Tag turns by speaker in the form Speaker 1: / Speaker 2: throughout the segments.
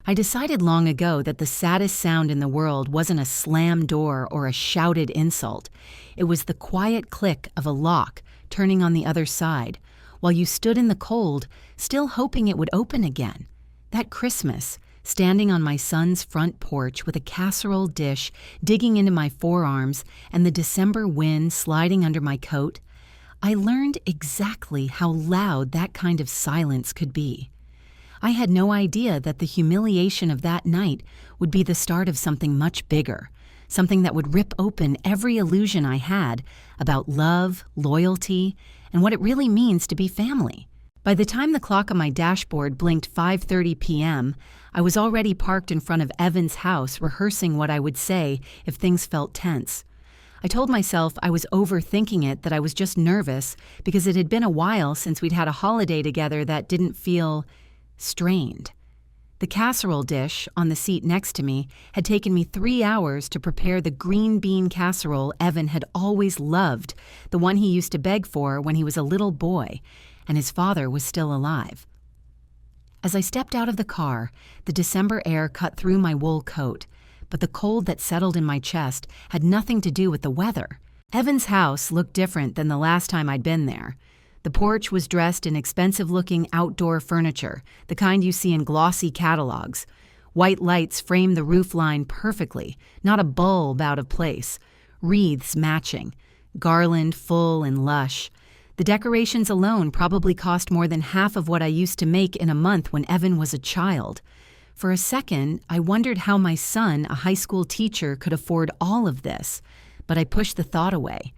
Speaker 1: I decided long ago that the saddest sound in the world wasn't a slam door or a shouted insult. It was the quiet click of a lock turning on the other side, while you stood in the cold, still hoping it would open again. That Christmas, standing on my son's front porch with a casserole dish digging into my forearms and the December wind sliding under my coat, I learned exactly how loud that kind of silence could be. I had no idea that the humiliation of that night would be the start of something much bigger, something that would rip open every illusion I had about love, loyalty, and what it really means to be family. By the time the clock on my dashboard blinked 5:30 p.m., I was already parked in front of Evan's house rehearsing what I would say if things felt tense. I told myself I was overthinking it, that I was just nervous because it had been a while since we'd had a holiday together that didn't feel strained. The casserole dish on the seat next to me had taken me 3 hours to prepare the green bean casserole Evan had always loved, the one he used to beg for when he was a little boy and his father was still alive. As I stepped out of the car, the December air cut through my wool coat, but the cold that settled in my chest had nothing to do with the weather. Evan's house looked different than the last time I'd been there. The porch was dressed in expensive-looking outdoor furniture, the kind you see in glossy catalogs. White lights framed the roofline perfectly, not a bulb out of place. Wreaths matching, garland full and lush. The decorations alone probably cost more than half of what I used to make in a month when Evan was a child. For a second, I wondered how my son, a high school teacher, could afford all of this, but I pushed the thought away.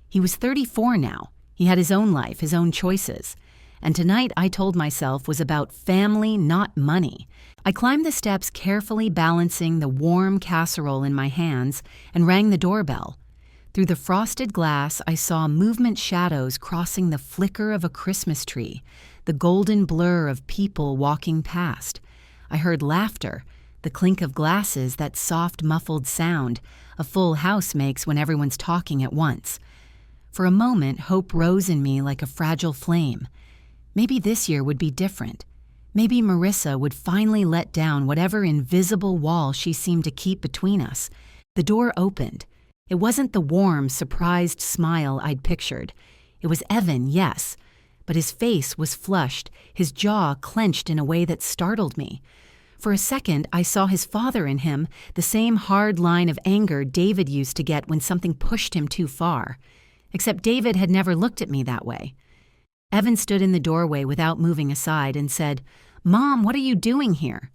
Speaker 1: He was 34 now. He had his own life, his own choices. And tonight, I told myself, was about family, not money. I climbed the steps carefully balancing the warm casserole in my hands and rang the doorbell. Through the frosted glass, I saw movement shadows crossing the flicker of a Christmas tree, the golden blur of people walking past. I heard laughter, the clink of glasses, that soft, muffled sound a full house makes when everyone's talking at once. For a moment, hope rose in me like a fragile flame. Maybe this year would be different. Maybe Marissa would finally let down whatever invisible wall she seemed to keep between us. The door opened. It wasn't the warm, surprised smile I'd pictured. It was Evan, yes, but his face was flushed, his jaw clenched in a way that startled me. For a second, I saw his father in him, the same hard line of anger David used to get when something pushed him too far. Except David had never looked at me that way. Evan stood in the doorway without moving aside and said, "Mom, what are you doing here?"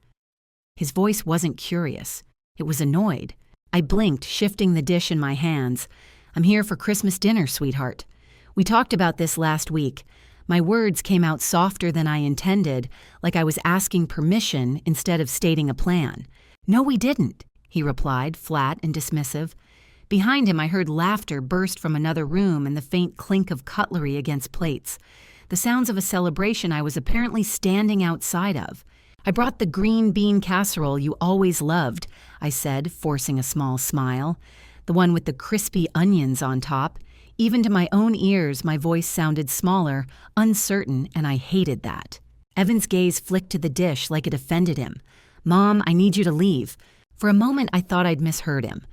Speaker 1: His voice wasn't curious. It was annoyed. I blinked, shifting the dish in my hands. "I'm here for Christmas dinner, sweetheart. We talked about this last week. My words came out softer than I intended, like I was asking permission instead of stating a plan. "No, we didn't," he replied, flat and dismissive. Behind him, I heard laughter burst from another room and the faint clink of cutlery against plates, the sounds of a celebration I was apparently standing outside of. "I brought the green bean casserole you always loved," I said, forcing a small smile, the one with the crispy onions on top. Even to my own ears, my voice sounded smaller, uncertain, and I hated that. Evan's gaze flicked to the dish like it offended him. "Mom, I need you to leave." For a moment, I thought I'd misheard him.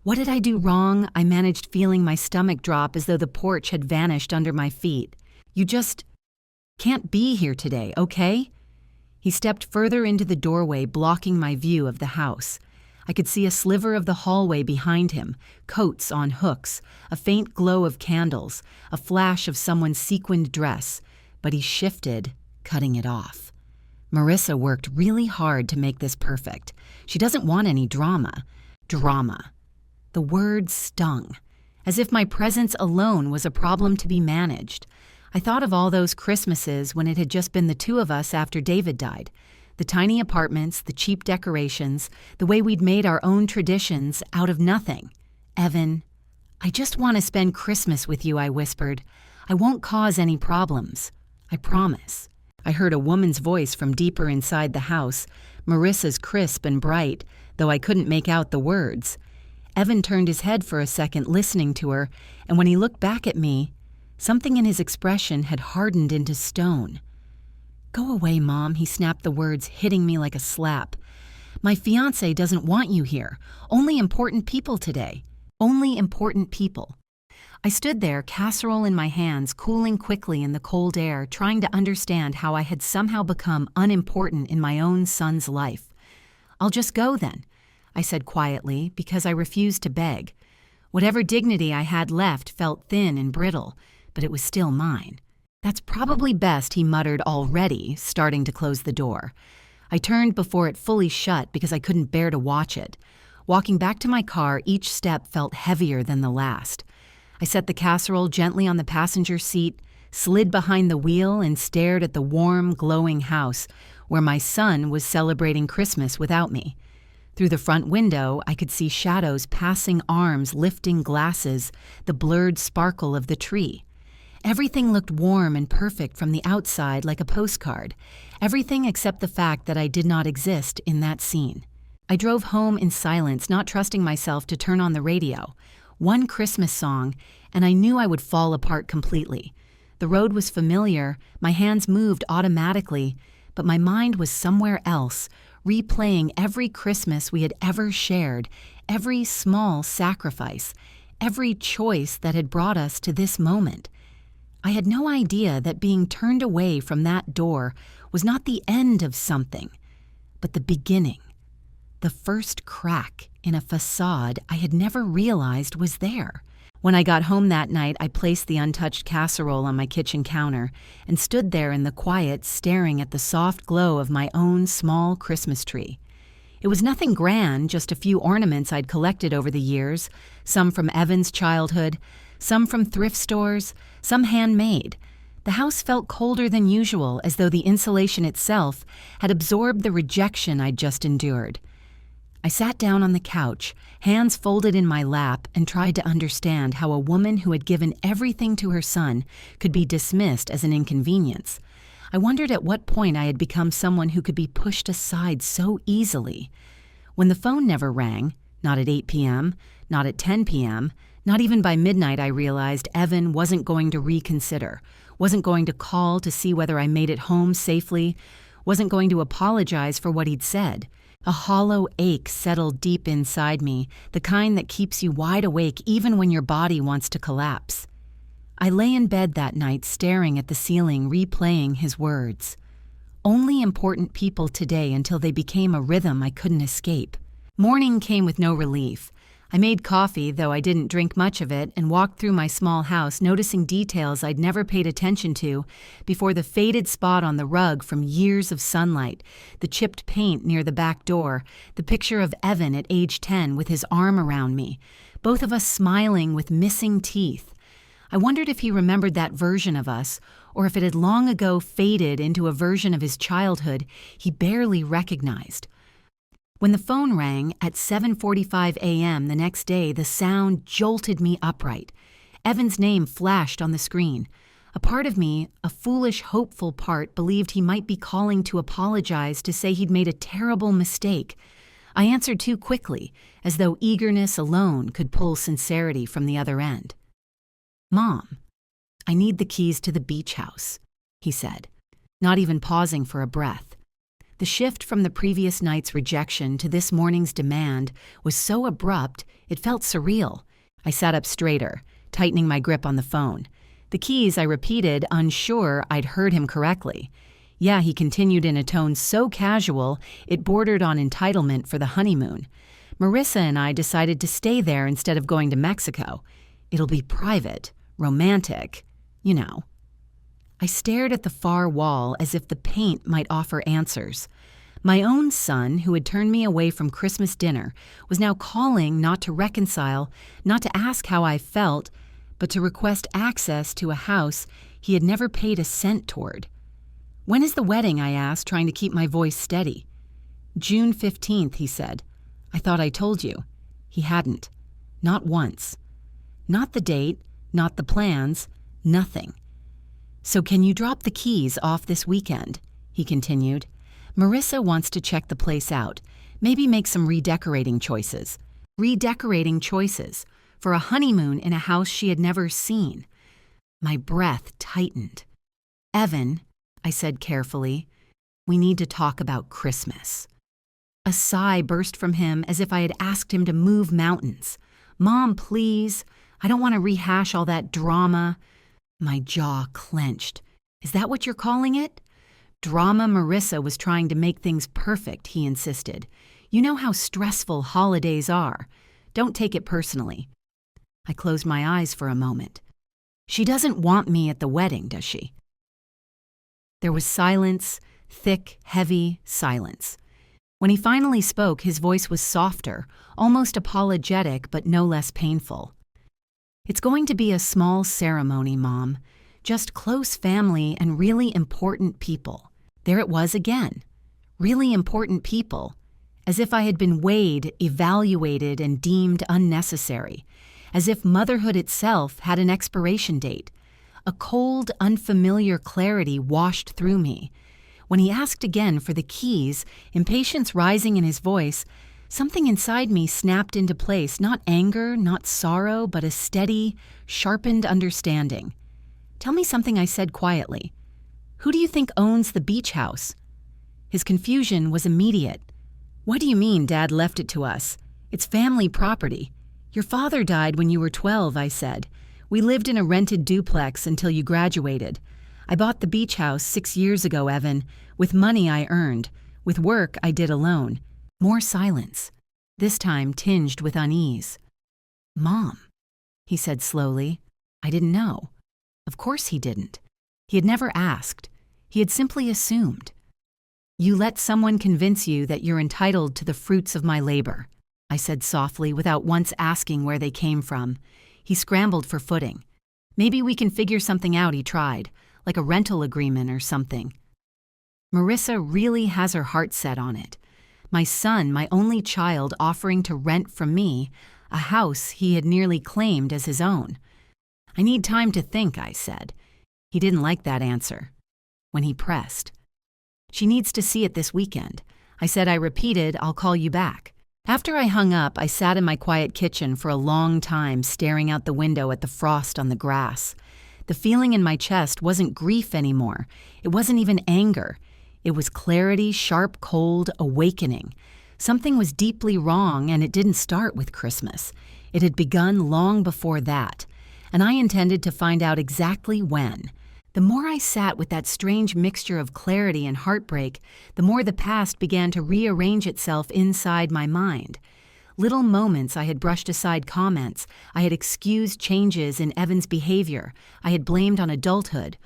Speaker 1: What did I do wrong? I managed feeling my stomach drop as though the porch had vanished under my feet. "You just can't be here today, okay?" He stepped further into the doorway, blocking my view of the house. I could see a sliver of the hallway behind him, coats on hooks, a faint glow of candles, a flash of someone's sequined dress, but he shifted, cutting it off. Marissa worked really hard to make this perfect. She doesn't want any drama. Drama. The word stung, as if my presence alone was a problem to be managed. I thought of all those Christmases when it had just been the two of us after David died. The tiny apartments, the cheap decorations, the way we'd made our own traditions out of nothing. "Evan, I just want to spend Christmas with you," I whispered. "I won't cause any problems. I promise." I heard a woman's voice from deeper inside the house, Marissa's crisp and bright, though I couldn't make out the words. Evan turned his head for a second, listening to her, and when he looked back at me, something in his expression had hardened into stone. "Go away, Mom," he snapped the words, hitting me like a slap. My fiancé doesn't want you here. Only important people today. Only important people. I stood there, casserole in my hands, cooling quickly in the cold air, trying to understand how I had somehow become unimportant in my own son's life. "I'll just go then," I said quietly, because I refused to beg. Whatever dignity I had left felt thin and brittle, but it was still mine. "That's probably best," he muttered already, starting to close the door. I turned before it fully shut because I couldn't bear to watch it. Walking back to my car, each step felt heavier than the last. I set the casserole gently on the passenger seat, slid behind the wheel, and stared at the warm, glowing house where my son was celebrating Christmas without me. Through the front window, I could see shadows, passing arms, lifting glasses, the blurred sparkle of the tree. Everything looked warm and perfect from the outside, like a postcard. Everything except the fact that I did not exist in that scene. I drove home in silence, not trusting myself to turn on the radio. One Christmas song, and I knew I would fall apart completely. The road was familiar, my hands moved automatically, but my mind was somewhere else, replaying every Christmas we had ever shared, every small sacrifice, every choice that had brought us to this moment. I had no idea that being turned away from that door was not the end of something, but the beginning. The first crack in a facade I had never realized was there. When I got home that night, I placed the untouched casserole on my kitchen counter and stood there in the quiet, staring at the soft glow of my own small Christmas tree. It was nothing grand, just a few ornaments I'd collected over the years, some from Evan's childhood, some from thrift stores, some handmade. The house felt colder than usual, as though the insulation itself had absorbed the rejection I'd just endured. I sat down on the couch, hands folded in my lap, and tried to understand how a woman who had given everything to her son could be dismissed as an inconvenience. I wondered at what point I had become someone who could be pushed aside so easily. When the phone never rang, not at 8 p.m., not at 10 p.m., not even by midnight, I realized Evan wasn't going to reconsider, wasn't going to call to see whether I made it home safely, wasn't going to apologize for what he'd said. A hollow ache settled deep inside me, the kind that keeps you wide awake even when your body wants to collapse. I lay in bed that night staring at the ceiling, replaying his words. Only important people today until they became a rhythm I couldn't escape. Morning came with no relief. I made coffee, though I didn't drink much of it, and walked through my small house, noticing details I'd never paid attention to before: the faded spot on the rug from years of sunlight, the chipped paint near the back door, the picture of Evan at age 10 with his arm around me, both of us smiling with missing teeth. I wondered if he remembered that version of us, or if it had long ago faded into a version of his childhood he barely recognized. When the phone rang at 7:45 a.m. the next day, the sound jolted me upright. Evan's name flashed on the screen. A part of me, a foolish, hopeful part, believed he might be calling to apologize, to say he'd made a terrible mistake. I answered too quickly, as though eagerness alone could pull sincerity from the other end. "Mom, I need the keys to the beach house," he said, not even pausing for a breath. The shift from the previous night's rejection to this morning's demand was so abrupt it felt surreal. I sat up straighter, tightening my grip on the phone. The keys, I repeated, unsure I'd heard him correctly. "Yeah," he continued in a tone so casual it bordered on entitlement for the honeymoon. "Marissa and I decided to stay there instead of going to Mexico. It'll be private, romantic, you know." I stared at the far wall as if the paint might offer answers. My own son, who had turned me away from Christmas dinner, was now calling not to reconcile, not to ask how I felt, but to request access to a house he had never paid a cent toward. "When is the wedding?" I asked, trying to keep my voice steady. "June 15th, he said. "I thought I told you." He hadn't. Not once. Not the date, not the plans, nothing. "So can you drop the keys off this weekend?" he continued. "Marissa wants to check the place out, maybe make some redecorating choices. Redecorating choices for a honeymoon in a house she had never seen." My breath tightened. "Evan," I said carefully, "we need to talk about Christmas." A A sigh burst from him as if I had asked him to move mountains. "Mom, please. I don't want to rehash all that drama." My jaw clenched. "Is that what you're calling it?" "Drama Marissa was trying to make things perfect," he insisted. "You know how stressful holidays are. Don't take it personally." I closed my eyes for a moment. "She doesn't want me at the wedding, does she?" There was silence, thick, heavy silence. When he finally spoke, his voice was softer, almost apologetic, but no less painful. "It's going to be a small ceremony, Mom. Just close family and really important people." There it was again. Really important people. As if I had been weighed, evaluated, and deemed unnecessary. As if motherhood itself had an expiration date. A cold, unfamiliar clarity washed through me. When he asked again for the keys, impatience rising in his voice, something inside me snapped into place, not anger, not sorrow, but a steady, sharpened understanding. "Tell me something," I said quietly. "Who do you think owns the beach house?" His confusion was immediate. "What do you mean Dad left it to us? It's family property. Your father died when you were 12, I said. We lived in a rented duplex until you graduated. I bought the beach house 6 years ago, Evan, with money I earned, with work I did alone." More silence, this time tinged with unease. "Mom," he said slowly. "I didn't know." Of course he didn't. He had never asked. He had simply assumed. "You let someone convince you that you're entitled to the fruits of my labor," I said softly without once asking where they came from. He scrambled for footing. "Maybe we can figure something out," he tried, "like a rental agreement or something." Marissa really has her heart set on it. My son, my only child, offering to rent from me a house he had nearly claimed as his own. "I need time to think," I said. He didn't like that answer. When he pressed, "She needs to see it this weekend." I said I repeated, "I'll call you back." After I hung up, I sat in my quiet kitchen for a long time, staring out the window at the frost on the grass. The feeling in my chest wasn't grief anymore. It wasn't even anger. It was clarity, sharp, cold, awakening. Something was deeply wrong, and it didn't start with Christmas. It had begun long before that, and I intended to find out exactly when. The more I sat with that strange mixture of clarity and heartbreak, the more the past began to rearrange itself inside my mind. Little moments I had brushed aside comments, I had excused changes in Evan's behavior, I had blamed on adulthood.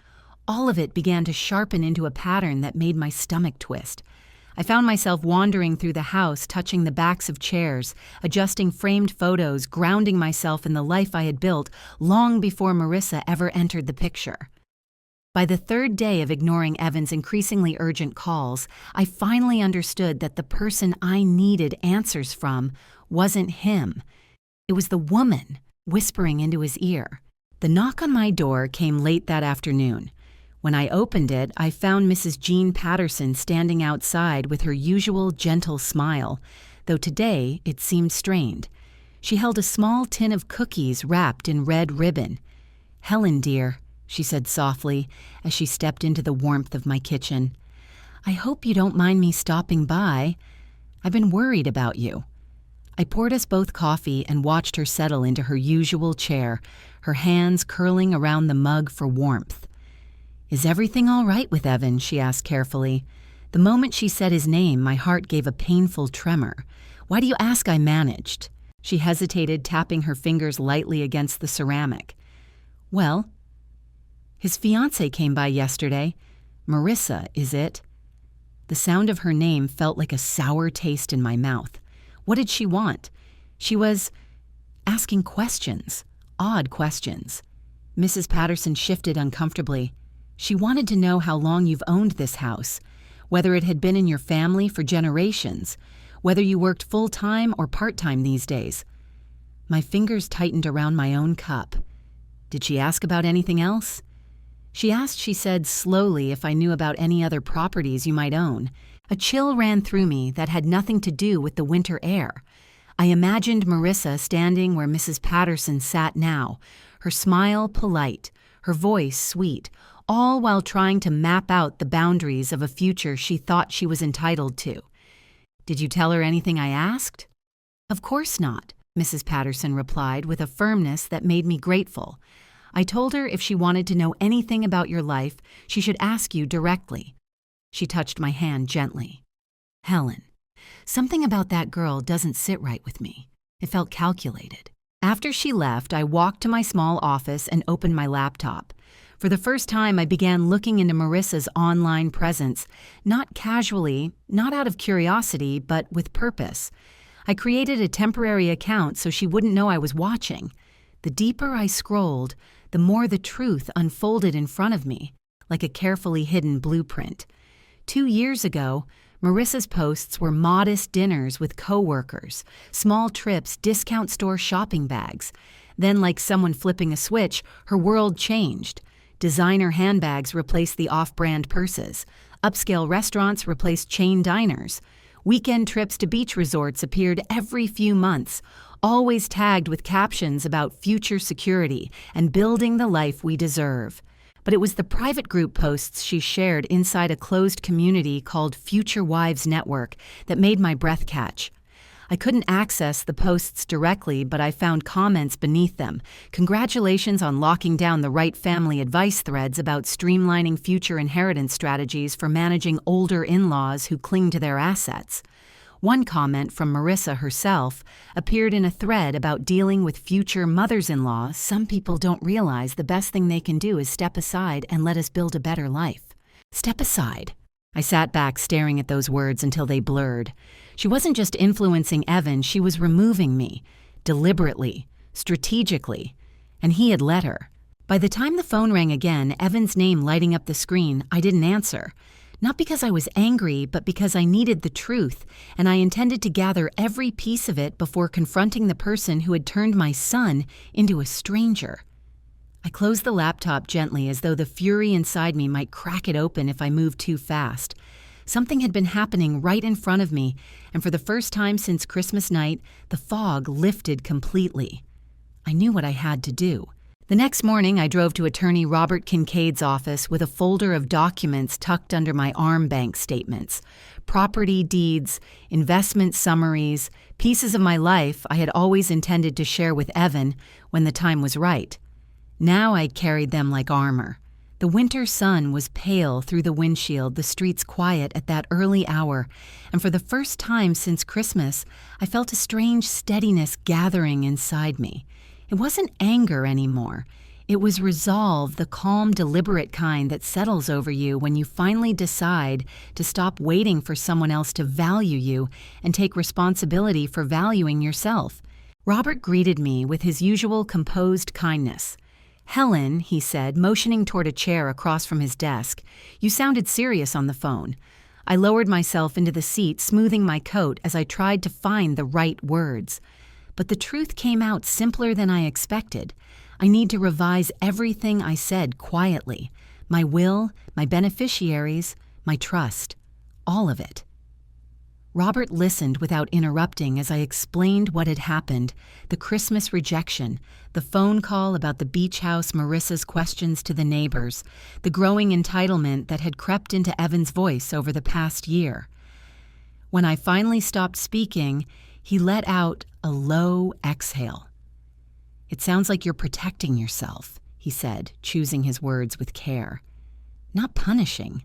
Speaker 1: All of it began to sharpen into a pattern that made my stomach twist. I found myself wandering through the house, touching the backs of chairs, adjusting framed photos, grounding myself in the life I had built long before Marissa ever entered the picture. By the third day of ignoring Evan's increasingly urgent calls, I finally understood that the person I needed answers from wasn't him. It was the woman whispering into his ear. The knock on my door came late that afternoon. When I opened it, I found Mrs. Jean Patterson standing outside with her usual gentle smile, though today it seemed strained. She held a small tin of cookies wrapped in red ribbon. "Helen, dear," she said softly as she stepped into the warmth of my kitchen. "I hope you don't mind me stopping by. I've been worried about you." I poured us both coffee and watched her settle into her usual chair, her hands curling around the mug for warmth. "Is everything all right with Evan?" she asked carefully. The moment she said his name, my heart gave a painful tremor. "Why do you ask?" I managed. She hesitated, tapping her fingers lightly against the ceramic. "Well, his fiancée came by yesterday. Marissa, is it?" The sound of her name felt like a sour taste in my mouth. What did she want? She was asking questions, odd questions. Mrs. Patterson shifted uncomfortably. "She wanted to know how long you've owned this house, whether it had been in your family for generations, whether you worked full-time or part-time these days." My fingers tightened around my own cup. Did she ask about anything else? She asked, she said slowly, if I knew about any other properties you might own. A chill ran through me that had nothing to do with the winter air. I imagined Marissa standing where Mrs. Patterson sat now, her smile polite, her voice sweet, all while trying to map out the boundaries of a future she thought she was entitled to. Did you tell her anything I asked? Of course not, Mrs. Patterson replied with a firmness that made me grateful. I told her if she wanted to know anything about your life, she should ask you directly. She touched my hand gently. Helen, something about that girl doesn't sit right with me. It felt calculated. After she left, I walked to my small office and opened my laptop. For the first time, I began looking into Marissa's online presence, not casually, not out of curiosity, but with purpose. I created a temporary account so she wouldn't know I was watching. The deeper I scrolled, the more the truth unfolded in front of me, like a carefully hidden blueprint. 2 years ago, Marissa's posts were modest dinners with coworkers, small trips, discount store shopping bags. Then, like someone flipping a switch, her world changed. Designer handbags replaced the off-brand purses. Upscale restaurants replaced chain diners. Weekend trips to beach resorts appeared every few months, always tagged with captions about future security and building the life we deserve. But it was the private group posts she shared inside a closed community called Future Wives Network that made my breath catch. I couldn't access the posts directly, but I found comments beneath them. Congratulations on locking down the right family advice threads about streamlining future inheritance strategies for managing older in-laws who cling to their assets. One comment from Marissa herself appeared in a thread about dealing with future mothers-in-law. Some people don't realize the best thing they can do is step aside and let us build a better life. Step aside. I sat back staring at those words until they blurred. She wasn't just influencing Evan, she was removing me, deliberately, strategically, and he had let her. By the time the phone rang again, Evan's name lighting up the screen, I didn't answer. Not because I was angry, but because I needed the truth, and I intended to gather every piece of it before confronting the person who had turned my son into a stranger. I closed the laptop gently as though the fury inside me might crack it open if I moved too fast. Something had been happening right in front of me, and for the first time since Christmas night, the fog lifted completely. I knew what I had to do. The next morning, I drove to attorney Robert Kincaid's office with a folder of documents tucked under my arm bank statements. Property deeds, investment summaries, pieces of my life I had always intended to share with Evan when the time was right. Now I carried them like armor. The winter sun was pale through the windshield, the streets quiet at that early hour, and for the first time since Christmas, I felt a strange steadiness gathering inside me. It wasn't anger anymore. It was resolve, the calm, deliberate kind that settles over you when you finally decide to stop waiting for someone else to value you and take responsibility for valuing yourself. Robert greeted me with his usual composed kindness. Helen, he said, motioning toward a chair across from his desk, you sounded serious on the phone. I lowered myself into the seat, smoothing my coat as I tried to find the right words. But the truth came out simpler than I expected. I need to revise everything I said quietly. My will, my beneficiaries, my trust. All of it. Robert listened without interrupting as I explained what had happened, the Christmas rejection, the phone call about the beach house, Marissa's questions to the neighbors, the growing entitlement that had crept into Evan's voice over the past year. When I finally stopped speaking, he let out a low exhale. It sounds like you're protecting yourself, he said, choosing his words with care. Not punishing.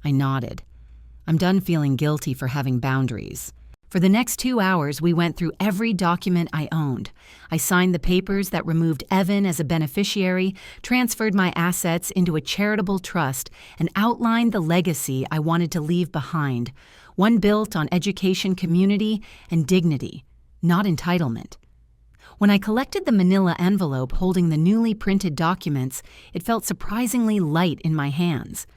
Speaker 1: I nodded. I'm done feeling guilty for having boundaries. For the next 2 hours, we went through every document I owned. I signed the papers that removed Evan as a beneficiary, transferred my assets into a charitable trust, and outlined the legacy I wanted to leave behind, one built on education, community, and dignity, not entitlement. When I collected the manila envelope holding the newly printed documents, it felt surprisingly light in my hands,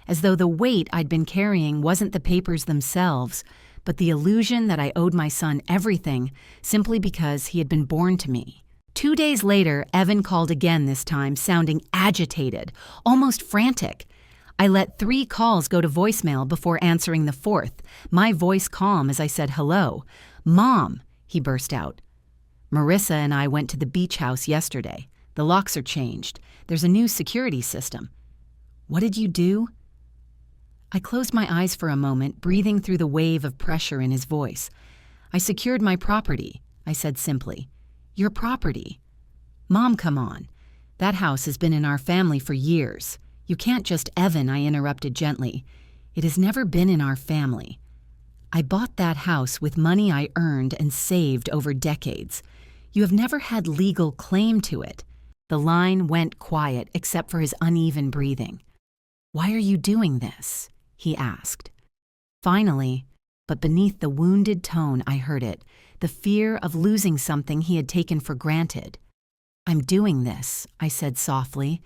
Speaker 1: as though the weight I'd been carrying wasn't the papers themselves, but the illusion that I owed my son everything simply because he had been born to me. 2 days later, Evan called again this time, sounding agitated, almost frantic. I let 3 calls go to voicemail before answering the 4th, my voice calm as I said hello. "Mom," he burst out. "Marissa and I went to the beach house yesterday. The locks are changed. There's a new security system." "What did you do?" I closed my eyes for a moment, breathing through the wave of pressure in his voice. "I secured my property," I said simply. "Your property." "Mom, come on. That house has been in our family for years. You can't just..." "Evan," I interrupted gently. "It has never been in our family. I bought that house with money I earned and saved over decades. You have never had legal claim to it." The line went quiet except for his uneven breathing. "Why are you doing this?" he asked. Finally, but beneath the wounded tone I heard it, the fear of losing something he had taken for granted. "I'm doing this," I said softly,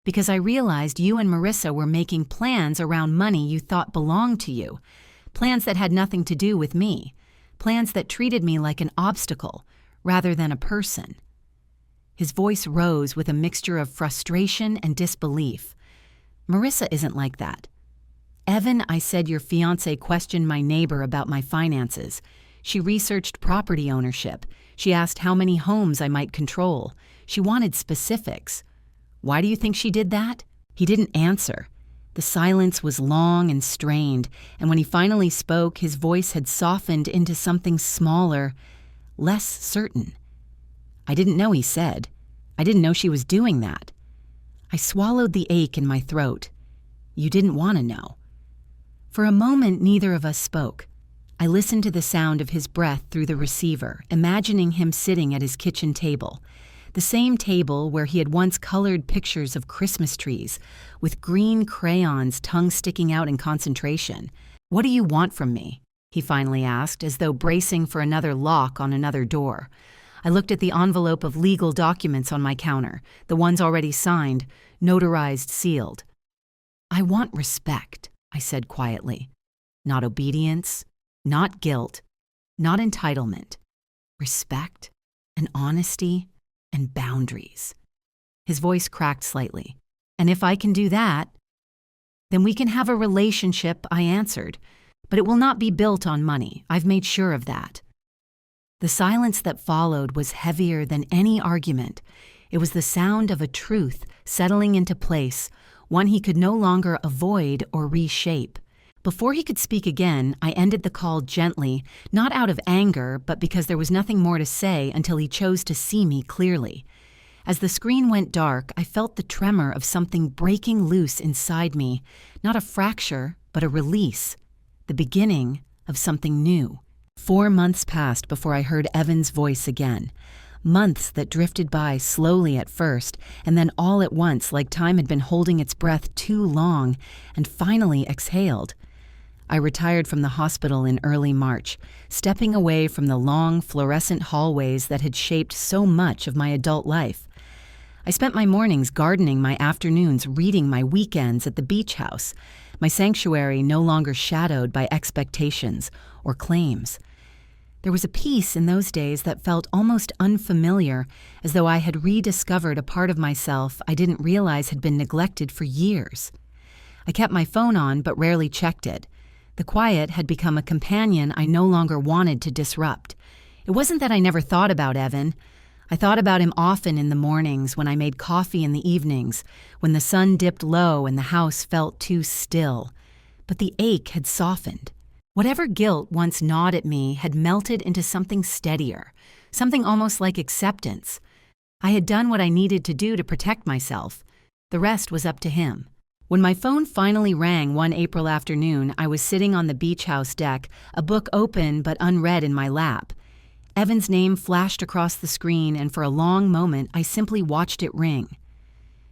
Speaker 1: "because I realized you and Marissa were making plans around money you thought belonged to you. Plans that had nothing to do with me. Plans that treated me like an obstacle rather than a person." His voice rose with a mixture of frustration and disbelief. "Marissa isn't like that." "Evan," I said, "your fiancée questioned my neighbor about my finances. She researched property ownership. She asked how many homes I might control. She wanted specifics." "Why do you think she did that?" He didn't answer. The silence was long and strained, and when he finally spoke, his voice had softened into something smaller, less certain. "I didn't know," he said. "I didn't know she was doing that." I swallowed the ache in my throat. "You didn't want to know." For a moment, neither of us spoke. I listened to the sound of his breath through the receiver, imagining him sitting at his kitchen table. The same table where he had once colored pictures of Christmas trees, with green crayons, tongue sticking out in concentration. "What do you want from me?" he finally asked, as though bracing for another lock on another door. I looked at the envelope of legal documents on my counter, the ones already signed, notarized, sealed. "I want respect," I said quietly. "Not obedience, not guilt, not entitlement. Respect and honesty and boundaries." His voice cracked slightly. "And if I can do that, then we can have a relationship," I answered. "But it will not be built on money. I've made sure of that." The silence that followed was heavier than any argument. It was the sound of a truth settling into place, one he could no longer avoid or reshape. Before he could speak again, I ended the call gently, not out of anger, but because there was nothing more to say until he chose to see me clearly. As the screen went dark, I felt the tremor of something breaking loose inside me, not a fracture, but a release, the beginning of something new. 4 months passed before I heard Evan's voice again. Months that drifted by slowly at first, and then all at once, like time had been holding its breath too long, and finally exhaled. I retired from the hospital in early March, stepping away from the long, fluorescent hallways that had shaped so much of my adult life. I spent my mornings gardening, my afternoons reading, my weekends at the beach house, my sanctuary no longer shadowed by expectations or claims. There was a peace in those days that felt almost unfamiliar, as though I had rediscovered a part of myself I didn't realize had been neglected for years. I kept my phone on but rarely checked it. The quiet had become a companion I no longer wanted to disrupt. It wasn't that I never thought about Evan. I thought about him often in the mornings, when I made coffee in the evenings, when the sun dipped low and the house felt too still. But the ache had softened. Whatever guilt once gnawed at me had melted into something steadier, something almost like acceptance. I had done what I needed to do to protect myself. The rest was up to him. When my phone finally rang one April afternoon, I was sitting on the beach house deck, a book open but unread in my lap. Evan's name flashed across the screen, and for a long moment I simply watched it ring.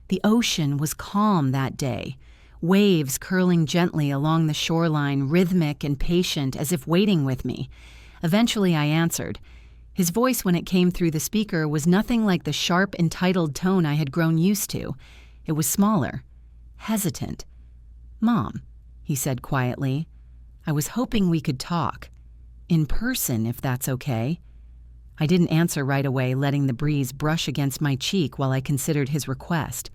Speaker 1: The ocean was calm that day, waves curling gently along the shoreline, rhythmic and patient, as if waiting with me. Eventually I answered. His voice, when it came through the speaker, was nothing like the sharp, entitled tone I had grown used to. It was smaller, hesitant. "Mom," he said quietly, "I was hoping we could talk. In person, if that's okay." I didn't answer right away, letting the breeze brush against my cheek while I considered his request.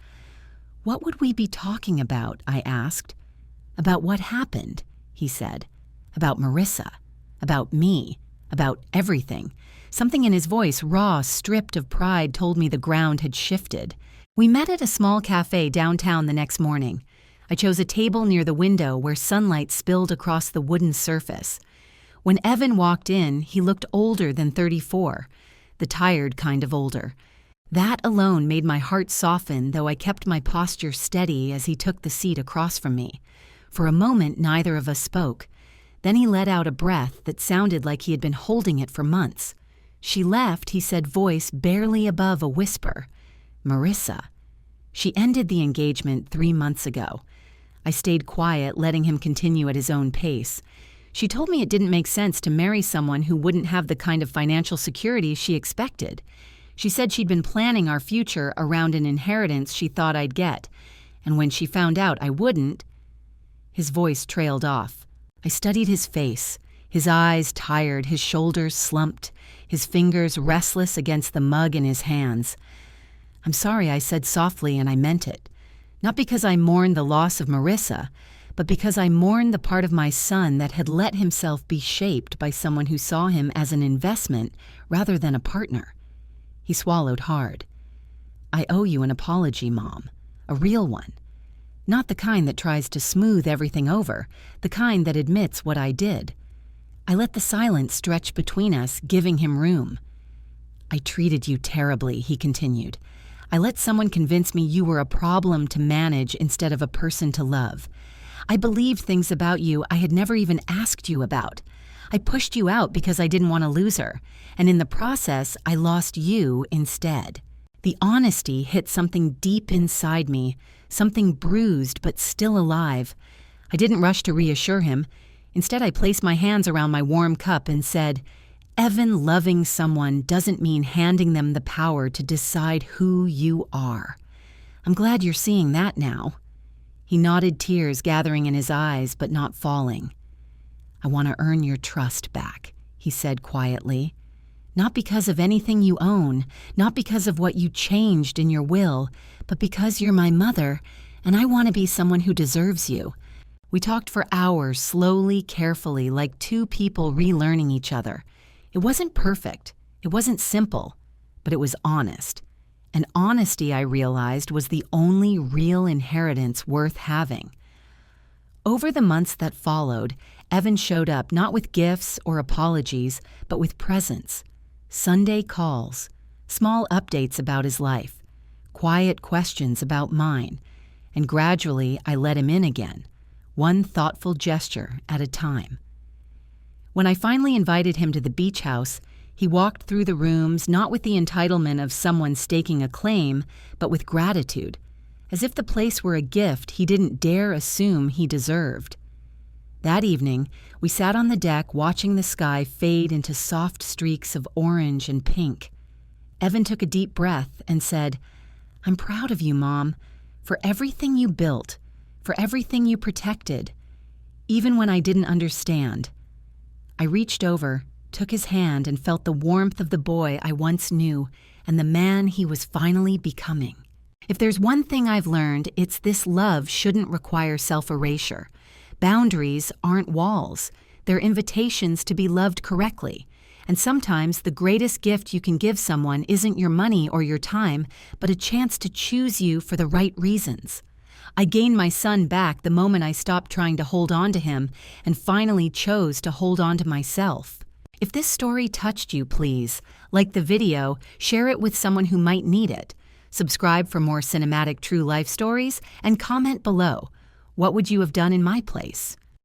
Speaker 1: "What would we be talking about?" I asked. "About what happened," he said. "About Marissa. About me. About everything." Something in his voice, raw, stripped of pride, told me the ground had shifted. We met at a small cafe downtown the next morning. I chose a table near the window where sunlight spilled across the wooden surface. When Evan walked in, he looked older than 34, the tired kind of older. That alone made my heart soften, though I kept my posture steady as he took the seat across from me. For a moment, neither of us spoke. Then he let out a breath that sounded like he had been holding it for months. "She left," he said, voice barely above a whisper. "Marissa." "She ended the engagement 3 months ago." I stayed quiet, letting him continue at his own pace. "She told me it didn't make sense to marry someone who wouldn't have the kind of financial security she expected. She said she'd been planning our future around an inheritance she thought I'd get, and when she found out I wouldn't—" His voice trailed off. I studied his face, his eyes tired, his shoulders slumped, his fingers restless against the mug in his hands. "I'm sorry," I said softly, and I meant it. Not because I mourned the loss of Marissa, but because I mourned the part of my son that had let himself be shaped by someone who saw him as an investment rather than a partner. He swallowed hard. "I owe you an apology, Mom. A real one. Not the kind that tries to smooth everything over, the kind that admits what I did." I let the silence stretch between us, giving him room. "I treated you terribly," he continued. "I let someone convince me you were a problem to manage instead of a person to love. I believed things about you I had never even asked you about. I pushed you out because I didn't want to lose her, and in the process, I lost you instead." The honesty hit something deep inside me, something bruised but still alive. I didn't rush to reassure him. Instead, I placed my hands around my warm cup and said, "Evan, loving someone doesn't mean handing them the power to decide who you are. I'm glad you're seeing that now." He nodded, tears gathering in his eyes but not falling. "I want to earn your trust back," he said quietly. "Not because of anything you own, not because of what you changed in your will, but because you're my mother, and I want to be someone who deserves you." We talked for hours, slowly, carefully, like two people relearning each other. It wasn't perfect, it wasn't simple, but it was honest. And honesty, I realized, was the only real inheritance worth having. Over the months that followed, Evan showed up not with gifts or apologies, but with presence. Sunday calls, small updates about his life, quiet questions about mine, and gradually I let him in again, one thoughtful gesture at a time. When I finally invited him to the beach house, he walked through the rooms not with the entitlement of someone staking a claim, but with gratitude, as if the place were a gift he didn't dare assume he deserved. That evening, we sat on the deck watching the sky fade into soft streaks of orange and pink. Evan took a deep breath and said, "I'm proud of you, Mom, for everything you built, for everything you protected, even when I didn't understand." I reached over, took his hand, and felt the warmth of the boy I once knew and the man he was finally becoming. If there's one thing I've learned, it's this: love shouldn't require self-erasure. Boundaries aren't walls. They're invitations to be loved correctly. And sometimes the greatest gift you can give someone isn't your money or your time, but a chance to choose you for the right reasons. I gained my son back the moment I stopped trying to hold on to him and finally chose to hold on to myself. If this story touched you, please like the video, share it with someone who might need it. Subscribe for more cinematic true life stories, and comment below. What would you have done in my place?